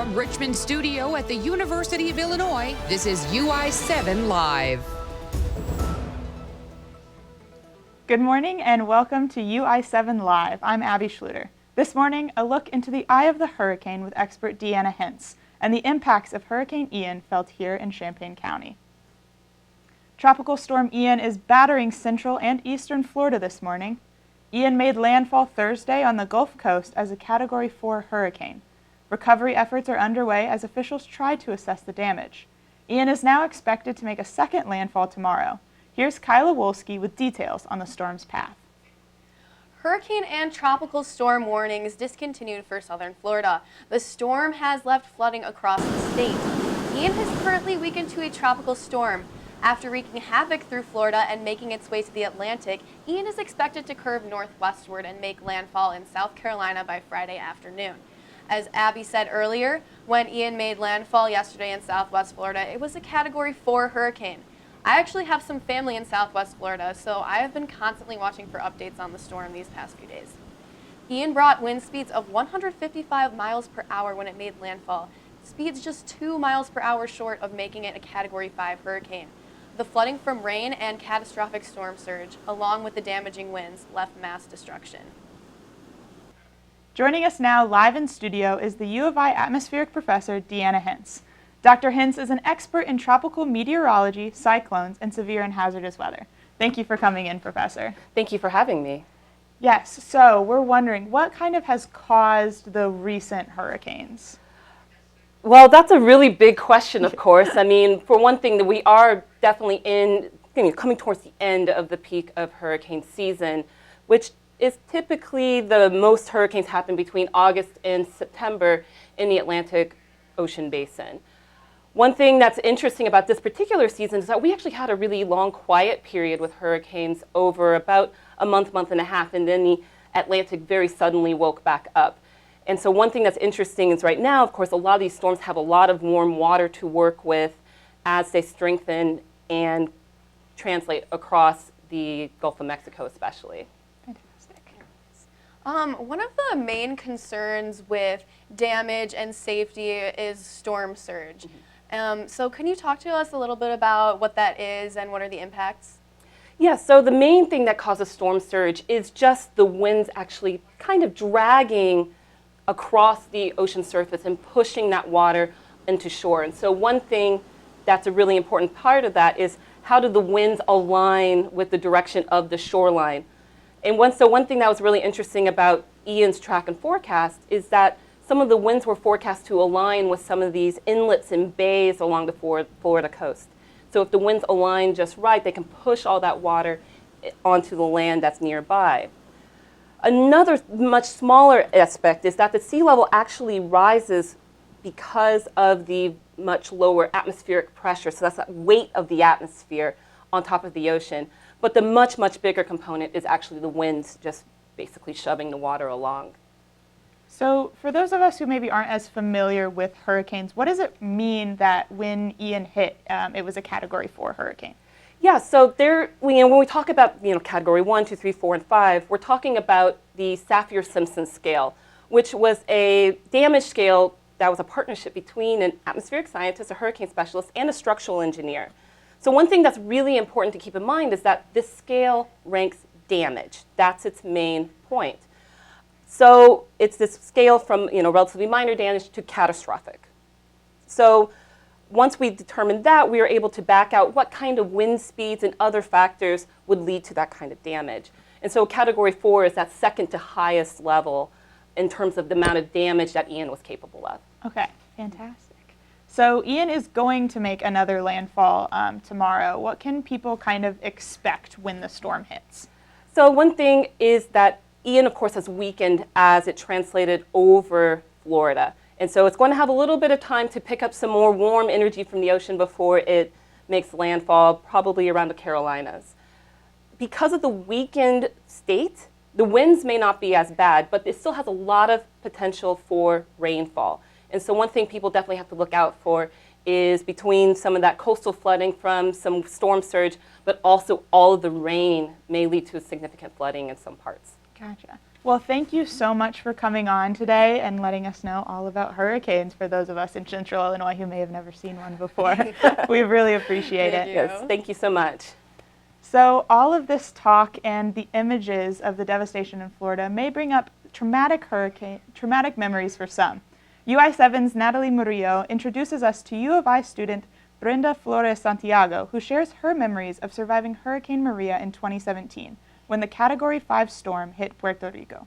From Richmond Studio at the University of Illinois, this is UI7 Live. Good morning and welcome to UI7 Live. I'm Abby Schluter. This morning, a look into the eye of the hurricane with expert Deanna Hintz and the impacts of Hurricane Ian felt here in Champaign County. Tropical Storm Ian is battering central and eastern Florida this morning. Ian made landfall Thursday on the Gulf Coast as a Category 4 hurricane. Recovery efforts are underway as officials try to assess the damage. Ian is now expected to make a second landfall tomorrow. Here's Kyla Wolski with details on the storm's path. Hurricane and tropical storm warnings discontinued for southern Florida. The storm has left flooding across the state. Ian has currently weakened to a tropical storm. After wreaking havoc through Florida and making its way to the Atlantic, Ian is expected to curve northwestward and make landfall in South Carolina by Friday afternoon. As Abby said earlier, when Ian made landfall yesterday in southwest Florida, it was a Category 4 hurricane. I actually have some family in southwest Florida, so I have been constantly watching for updates on the storm these past few days. Ian brought wind speeds of 155 miles per hour when it made landfall, speeds just 2 miles per hour short of making it a Category 5 hurricane. The flooding from rain and catastrophic storm surge, along with the damaging winds, left mass destruction. Joining us now live in studio is the U of I atmospheric professor Deanna Hintz. Dr. Hintz is an expert in tropical meteorology, cyclones, and severe and hazardous weather. Thank you for coming in, Professor. Thank you for having me. Yes, so we're wondering what kind of has caused the recent hurricanes? Well, that's a really big question, of course. I mean, for one thing, we are definitely coming towards the end of the peak of hurricane season, which is typically the most hurricanes happen between August and September in the Atlantic Ocean basin. One thing that's interesting about this particular season is that we actually had a really long quiet period with hurricanes over about a month and a half, and then the Atlantic very suddenly woke back up. And so one thing that's interesting is right now, of course, a lot of these storms have a lot of warm water to work with as they strengthen and translate across the Gulf of Mexico especially. Fantastic. One of the main concerns with damage and safety is storm surge. So can you talk to us a little bit about what that is and what are the impacts? Yeah, so the main thing that causes storm surge is just the winds actually kind of dragging across the ocean surface and pushing that water into shore. And so one thing that's a really important part of that is how do the winds align with the direction of the shoreline? And one thing that was really interesting about Ian's track and forecast is that some of the winds were forecast to align with some of these inlets and bays along the Florida coast. So if the winds align just right, they can push all that water onto the land that's nearby. Another much smaller aspect is that the sea level actually rises because of the much lower atmospheric pressure. So that's that weight of the atmosphere on top of the ocean. But the much bigger component is actually the winds just basically shoving the water along. So for those of us who maybe aren't as familiar with hurricanes, what does it mean that when Ian hit, it was a Category 4 hurricane? Yeah, so when we talk about Category 1, 2, 3, 4, and 5, we're talking about the Saffir-Simpson scale, which was a damage scale that was a partnership between an atmospheric scientist, a hurricane specialist, and a structural engineer. So one thing that's really important to keep in mind is that this scale ranks damage. That's its main point. So it's this scale from relatively minor damage to catastrophic. So once we determined that, we were able to back out what kind of wind speeds and other factors would lead to that kind of damage. And so Category 4 is that second to highest level in terms of the amount of damage that Ian was capable of. Okay, fantastic. So Ian is going to make another landfall tomorrow. What can people kind of expect when the storm hits? So one thing is that Ian, of course, has weakened as it translated over Florida. And so it's going to have a little bit of time to pick up some more warm energy from the ocean before it makes landfall, probably around the Carolinas. Because of the weakened state, the winds may not be as bad, but it still has a lot of potential for rainfall. And so one thing people definitely have to look out for is between some of that coastal flooding from some storm surge, but also all of the rain may lead to significant flooding in some parts. Gotcha. Well, thank you so much for coming on today and letting us know all about hurricanes for those of us in Central Illinois who may have never seen one before. We really appreciate it. Yes, thank you so much. So all of this talk and the images of the devastation in Florida may bring up traumatic memories for some. UI7's Natalie Murillo introduces us to U of I student Brenda Flores Santiago, who shares her memories of surviving Hurricane Maria in 2017, when the Category 5 storm hit Puerto Rico.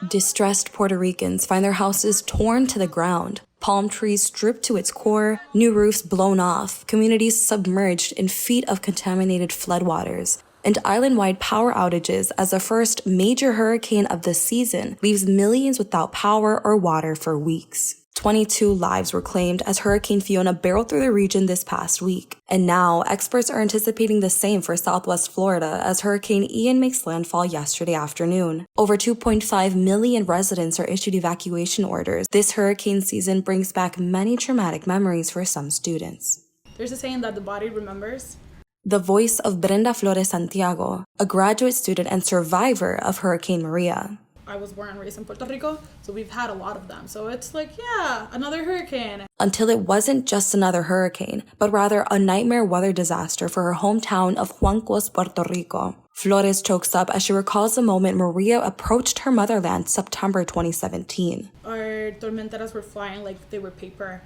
Distressed Puerto Ricans find their houses torn to the ground, palm trees stripped to its core, new roofs blown off, communities submerged in feet of contaminated floodwaters, and island-wide power outages as the first major hurricane of the season leaves millions without power or water for weeks. 22 lives were claimed as Hurricane Fiona barreled through the region this past week. And now, experts are anticipating the same for Southwest Florida as Hurricane Ian makes landfall yesterday afternoon. Over 2.5 million residents are issued evacuation orders. This hurricane season brings back many traumatic memories for some students. There's a saying that the body remembers. The voice of Brenda Flores Santiago, a graduate student and survivor of Hurricane Maria. I was born and raised in Puerto Rico, so we've had a lot of them. So it's like, yeah, another hurricane. Until it wasn't just another hurricane, but rather a nightmare weather disaster for her hometown of Juancos, Puerto Rico. Flores chokes up as she recalls the moment Maria approached her motherland September 2017. Our tormenteras were flying like they were paper.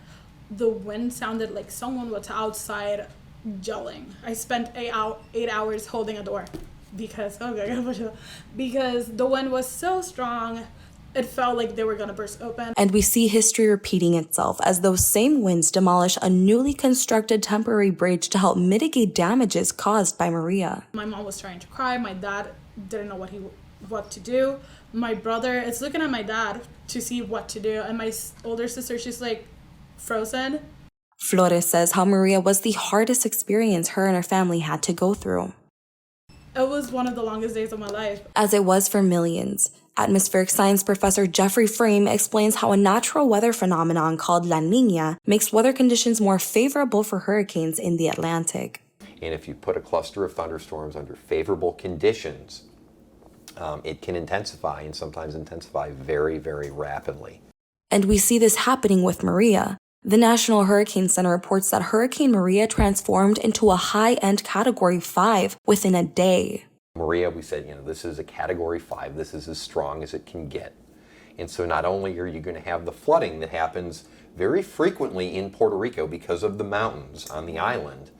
The wind sounded like someone was outside yelling. I spent 8 hours holding a door. Because the wind was so strong, it felt like they were going to burst open. And we see history repeating itself as those same winds demolish a newly constructed temporary bridge to help mitigate damages caused by Maria. My mom was trying to cry. My dad didn't know what to do. My brother is looking at my dad to see what to do. And my older sister, she's like frozen. Flores says how Maria was the hardest experience her and her family had to go through. It was one of the longest days of my life. As it was for millions. Atmospheric science professor Jeffrey Frame explains how a natural weather phenomenon called La Niña makes weather conditions more favorable for hurricanes in the Atlantic. And if you put a cluster of thunderstorms under favorable conditions, it can intensify and sometimes intensify very, very rapidly. And we see this happening with Maria. The National Hurricane Center reports that Hurricane Maria transformed into a high-end Category 5 within a day. Maria, we said, this is a Category 5. This is as strong as it can get. And so not only are you going to have the flooding that happens very frequently in Puerto Rico because of the mountains on the island,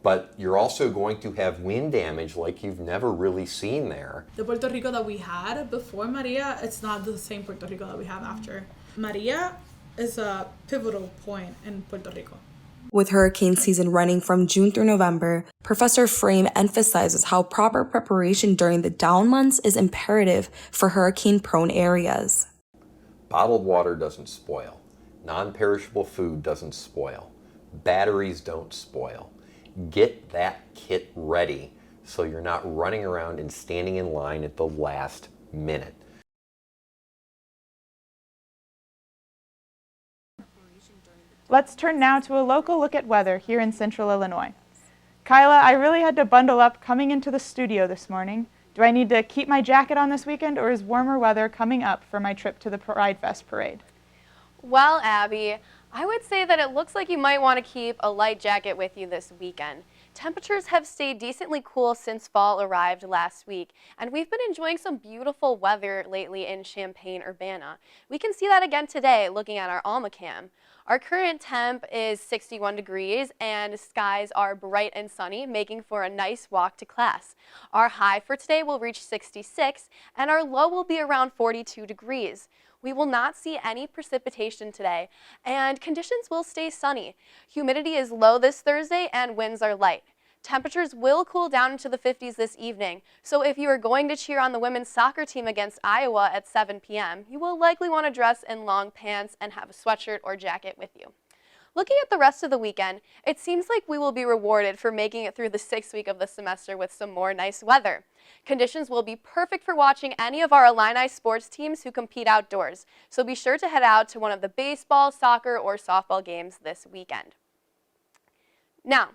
but you're also going to have wind damage like you've never really seen there. The Puerto Rico that we had before Maria, it's not the same Puerto Rico that we have after. Maria is a pivotal point in Puerto Rico. With hurricane season running from June through November, Professor Frame emphasizes how proper preparation during the down months is imperative for hurricane-prone areas. Bottled water doesn't spoil. Non-perishable food doesn't spoil. Batteries don't spoil. Get that kit ready so you're not running around and standing in line at the last minute. Let's turn now to a local look at weather here in Central Illinois. Kyla, I really had to bundle up coming into the studio this morning. Do I need to keep my jacket on this weekend, or is warmer weather coming up for my trip to the Pride Fest parade? Well, Abby, I would say that it looks like you might want to keep a light jacket with you this weekend. Temperatures have stayed decently cool since fall arrived last week, and we've been enjoying some beautiful weather lately in Champaign-Urbana. We can see that again today looking at our AlmaCam. Our current temp is 61 degrees and skies are bright and sunny, making for a nice walk to class. Our high for today will reach 66 and our low will be around 42 degrees. We will not see any precipitation today and conditions will stay sunny. Humidity is low this Thursday and winds are light. Temperatures will cool down into the 50s this evening, so if you are going to cheer on the women's soccer team against Iowa at 7 p.m., you will likely want to dress in long pants and have a sweatshirt or jacket with you. Looking at the rest of the weekend, it seems like we will be rewarded for making it through the 6th week of the semester with some more nice weather. Conditions will be perfect for watching any of our Illini sports teams who compete outdoors, so be sure to head out to one of the baseball, soccer, or softball games this weekend. Now,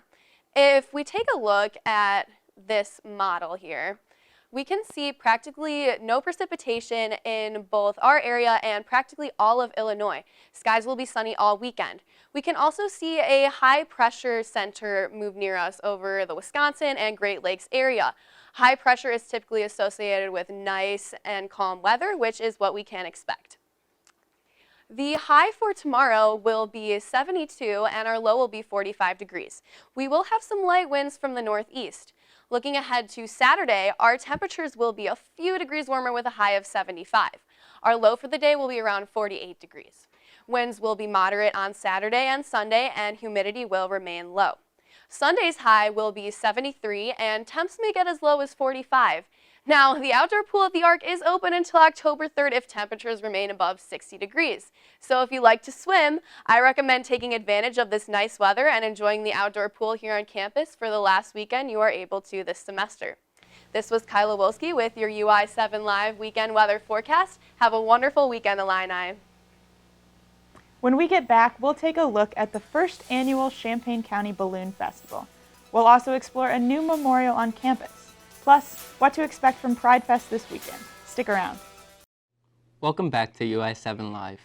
if we take a look at this model here, we can see practically no precipitation in both our area and practically all of Illinois. Skies will be sunny all weekend. We can also see a high pressure center move near us over the Wisconsin and Great Lakes area. High pressure is typically associated with nice and calm weather, which is what we can expect. The high for tomorrow will be 72 and our low will be 45 degrees. We will have some light winds from the northeast. Looking ahead to Saturday, our temperatures will be a few degrees warmer with a high of 75. Our low for the day will be around 48 degrees. Winds will be moderate on Saturday and Sunday, and humidity will remain low. Sunday's high will be 73 and temps may get as low as 45. Now, the outdoor pool at the Ark is open until October 3rd if temperatures remain above 60 degrees. So if you like to swim, I recommend taking advantage of this nice weather and enjoying the outdoor pool here on campus for the last weekend you are able to this semester. This was Kyla Wolski with your UI7 Live weekend weather forecast. Have a wonderful weekend, Illini. When we get back, we'll take a look at the first annual Champaign County Balloon Festival. We'll also explore a new memorial on campus. Plus, what to expect from Pride Fest this weekend. Stick around. Welcome back to UI7 Live.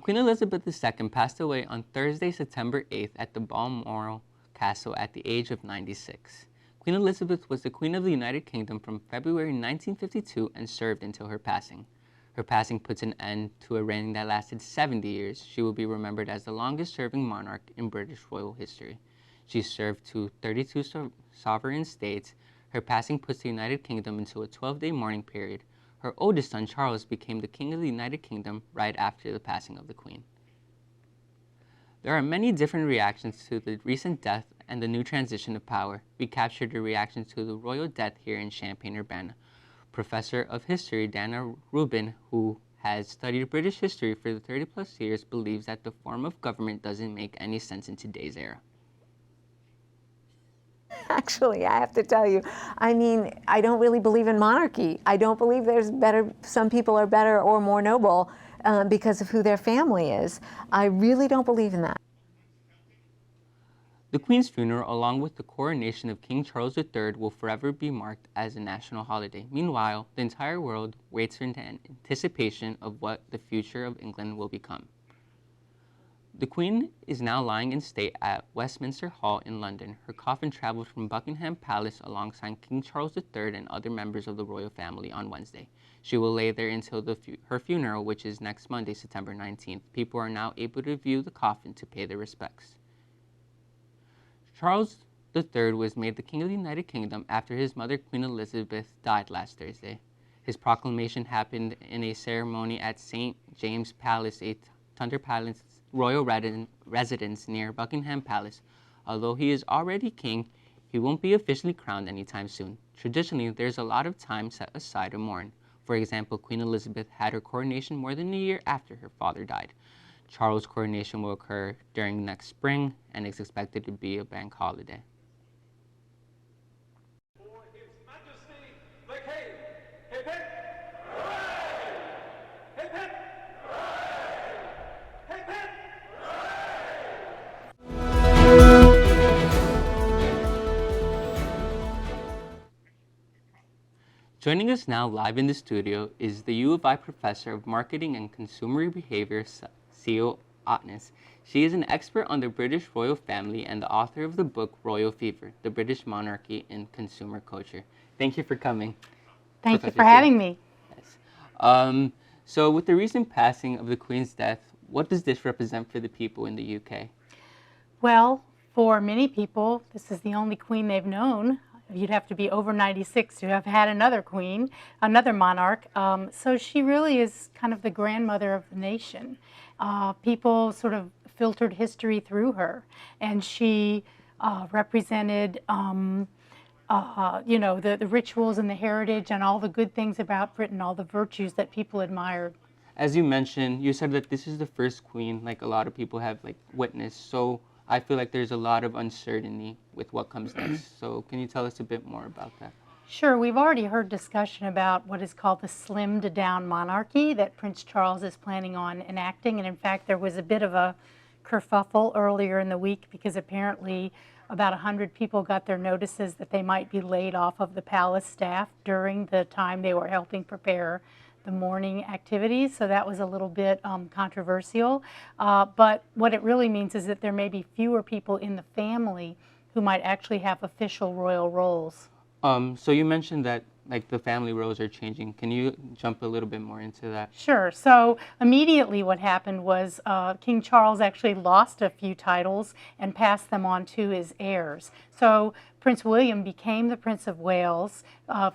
Queen Elizabeth II passed away on Thursday, September 8th at the Balmoral Castle at the age of 96. Queen Elizabeth was the Queen of the United Kingdom from February 1952 and served until her passing. Her passing puts an end to a reign that lasted 70 years. She will be remembered as the longest-serving monarch in British royal history. She served to 32 sovereign states. Her passing puts the United Kingdom into a 12-day mourning period. Her oldest son, Charles, became the King of the United Kingdom right after the passing of the Queen. There are many different reactions to the recent death and the new transition of power. We captured the reaction to the royal death here in Champaign-Urbana. Professor of History Dana Rubin, who has studied British history for the 30-plus years, believes that the form of government doesn't make any sense in today's era. Actually, I have to tell you, I mean, I don't really believe in monarchy. I don't believe there's better, some people are better or more noble because of who their family is. I really don't believe in that. The Queen's funeral, along with the coronation of King Charles III, will forever be marked as a national holiday. Meanwhile, the entire world waits in anticipation of what the future of England will become. The Queen is now lying in state at Westminster Hall in London. Her coffin traveled from Buckingham Palace alongside King Charles III and other members of the royal family on Wednesday. She will lay there until her funeral, which is next Monday, September 19th. People are now able to view the coffin to pay their respects. Charles III was made the King of the United Kingdom after his mother, Queen Elizabeth, died last Thursday. His proclamation happened in a ceremony at St. James Palace, a Thunder Palace royal residence near Buckingham Palace. Although he is already king, he won't be officially crowned anytime soon. Traditionally, there's a lot of time set aside to mourn. For example, Queen Elizabeth had her coronation more than a year after her father died. Charles' coronation will occur during next spring and is expected to be a bank holiday. For His Majesty the King. Hip hip! Hooray! Hip hip! Hooray! Hip hip! Joining us now live in the studio is the U of I Professor of Marketing and Consumer Behavior, Seal Otnes. She is an expert on the British royal family and the author of the book Royal Fever, The British Monarchy in Consumer Culture. Thank you for coming. Thank you for having me. Yes. So with the recent passing of the Queen's death, what does this represent for the people in the UK? Well, for many people, this is the only queen they've known. You'd have to be over 96 to have had another queen, another monarch. So she really is kind of the grandmother of the nation. People sort of filtered history through her, and she represented, you know, the rituals and the heritage and all the good things about Britain, all the virtues that people admired. As you mentioned, you said that this is the first queen, like a lot of people have witnessed. So I feel like there's a lot of uncertainty with what comes next. So can you tell us a bit more about that? Sure. We've already heard discussion about what is called the slimmed down monarchy that Prince Charles is planning on enacting. And in fact, there was a bit of a kerfuffle earlier in the week because apparently about 100 people got their notices that they might be laid off of the palace staff during the time they were helping prepare the morning activities, so that was a little bit controversial. But what it really means is that there may be fewer people in the family who might actually have official royal roles. So you mentioned that like the family roles are changing. Can you jump a little bit more into that? Sure. So immediately what happened was King Charles actually lost a few titles and passed them on to his heirs. So Prince William became the Prince of Wales.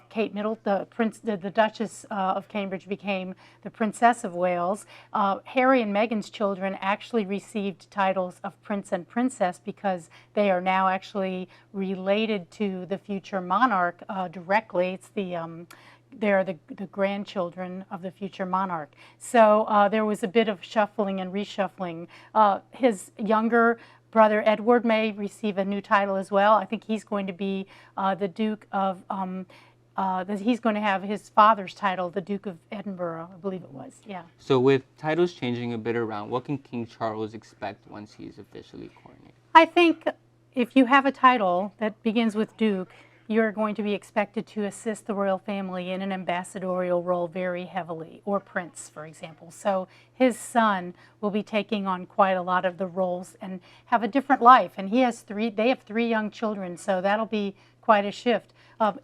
Kate Middleton, the Duchess of Cambridge, became the Princess of Wales. Harry and Meghan's children actually received titles of Prince and Princess because they are now actually related to the future monarch directly. It's they're the grandchildren of the future monarch. So there was a bit of shuffling and reshuffling. His younger brother Edward may receive a new title as well. I think he's going to be the Duke of, he's going to have his father's title, the Duke of Edinburgh, I believe it was, yeah. So with titles changing a bit around, what can King Charles expect once he's officially coronated? I think if you have a title that begins with Duke, you're going to be expected to assist the royal family in an ambassadorial role very heavily, or Prince, for example. So his son will be taking on quite a lot of the roles and have a different life. And they have three young children, so that'll be quite a shift.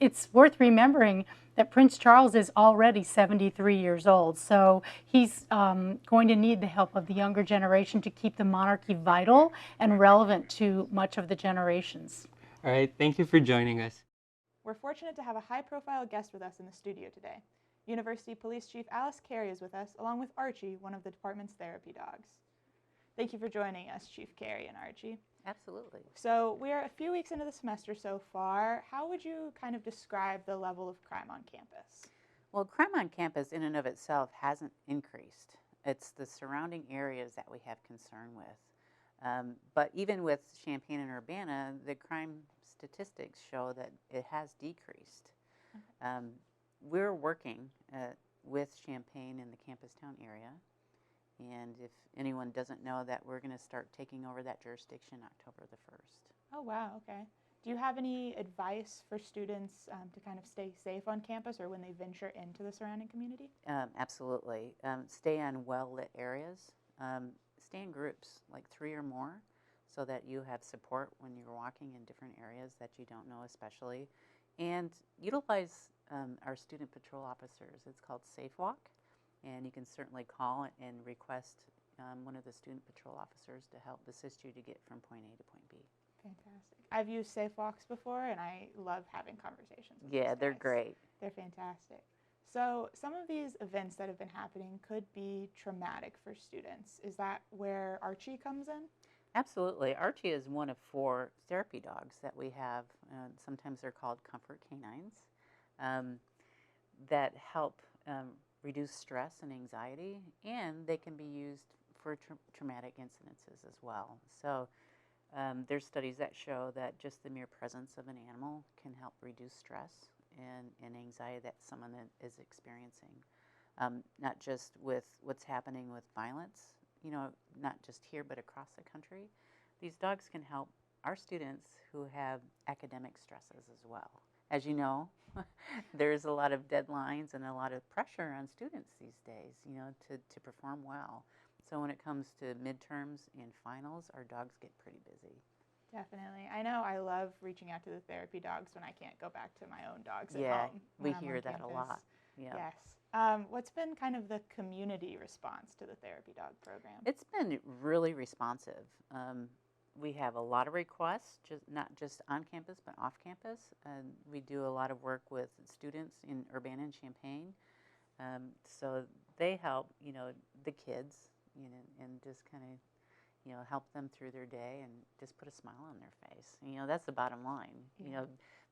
It's worth remembering that Prince Charles is already 73 years old, so he's going to need the help of the younger generation to keep the monarchy vital and relevant to much of the generations. All right, thank you for joining us. We're fortunate to have a high-profile guest with us in the studio today. University Police Chief Alice Cary is with us, along with Archie, one of the department's therapy dogs. Thank you for joining us, Chief Cary and Archie. Absolutely. So we're a few weeks into the semester so far. How would you kind of describe the level of crime on campus? Well, crime on campus in and of itself hasn't increased. It's the surrounding areas that we have concern with. But even with Champaign and Urbana, the crime statistics show that it has decreased. Okay. We're working with Champaign in the campus town area. And if anyone doesn't know that, we're going to start taking over that jurisdiction October the 1st. Oh, wow, okay. Do you have any advice for students to kind of stay safe on campus or when they venture into the surrounding community? Absolutely. Stay on well-lit areas. Stay in groups, like 3 or more, so that you have support when you're walking in different areas that you don't know especially. And utilize our student patrol officers. It's called Safe Walk. And you can certainly call and request one of the student patrol officers to help assist you to get from point A to point B. Fantastic. I've used Safe Walks before, and I love having conversations with Yeah, these they're guys. great. They're fantastic. So some of these events that have been happening could be traumatic for students. Is that where Archie comes in? Absolutely. Archie is one of 4 therapy dogs that we have. Sometimes they're called comfort canines that help reduce stress and anxiety, and they can be used for traumatic incidences as well. So there's studies that show that just the mere presence of an animal can help reduce stress and anxiety that someone is experiencing. Not just with what's happening with violence, you know, not just here but across the country. These dogs can help our students who have academic stresses as well. As you know, there's a lot of deadlines and a lot of pressure on students these days, you know, to perform well. So when it comes to midterms and finals, our dogs get pretty busy. Definitely. I know I love reaching out to the therapy dogs when I can't go back to my own dogs at Yeah, home. we hear that a lot. Yeah. Yes. What's been kind of the community response to the therapy dog program? It's been really responsive. We have a lot of requests, not just on campus, but off campus. We do a lot of work with students in Urbana and Champaign. So they help, you know, the kids, you know, and just kind of, you know, help them through their day and just put a smile on their face. You know, that's the bottom line. Yeah. You know,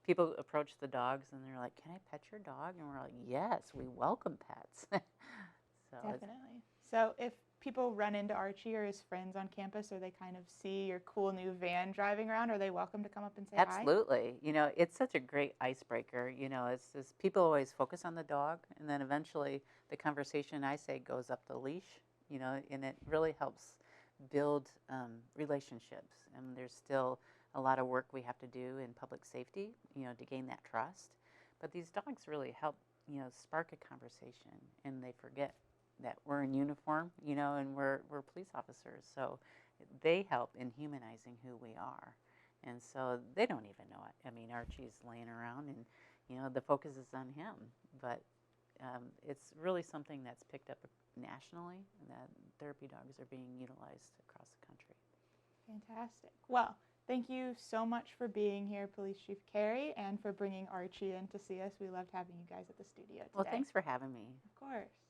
people approach the dogs and they're like, "Can I pet your dog?" And we're like, "Yes, we welcome pets." So definitely. So if people run into Archie or his friends on campus, or they kind of see your cool new van driving around, are they welcome to come up and say hi? Absolutely. You know, it's such a great icebreaker. You know, it's just people always focus on the dog, and then eventually the conversation, I say, goes up the leash, you know, and it really helps build relationships. And there's still a lot of work we have to do in public safety, to gain that trust. But these dogs really help, spark a conversation, and they forget that we're in uniform, and we're police officers. So they help in humanizing who we are. And so they don't even know it. I mean, Archie's laying around and, the focus is on him. But it's really something that's picked up nationally, that therapy dogs are being utilized across the country. Fantastic. Well, thank you so much for being here, Police Chief Cary, and for bringing Archie in to see us. We loved having you guys at the studio today. Well, thanks for having me. Of course.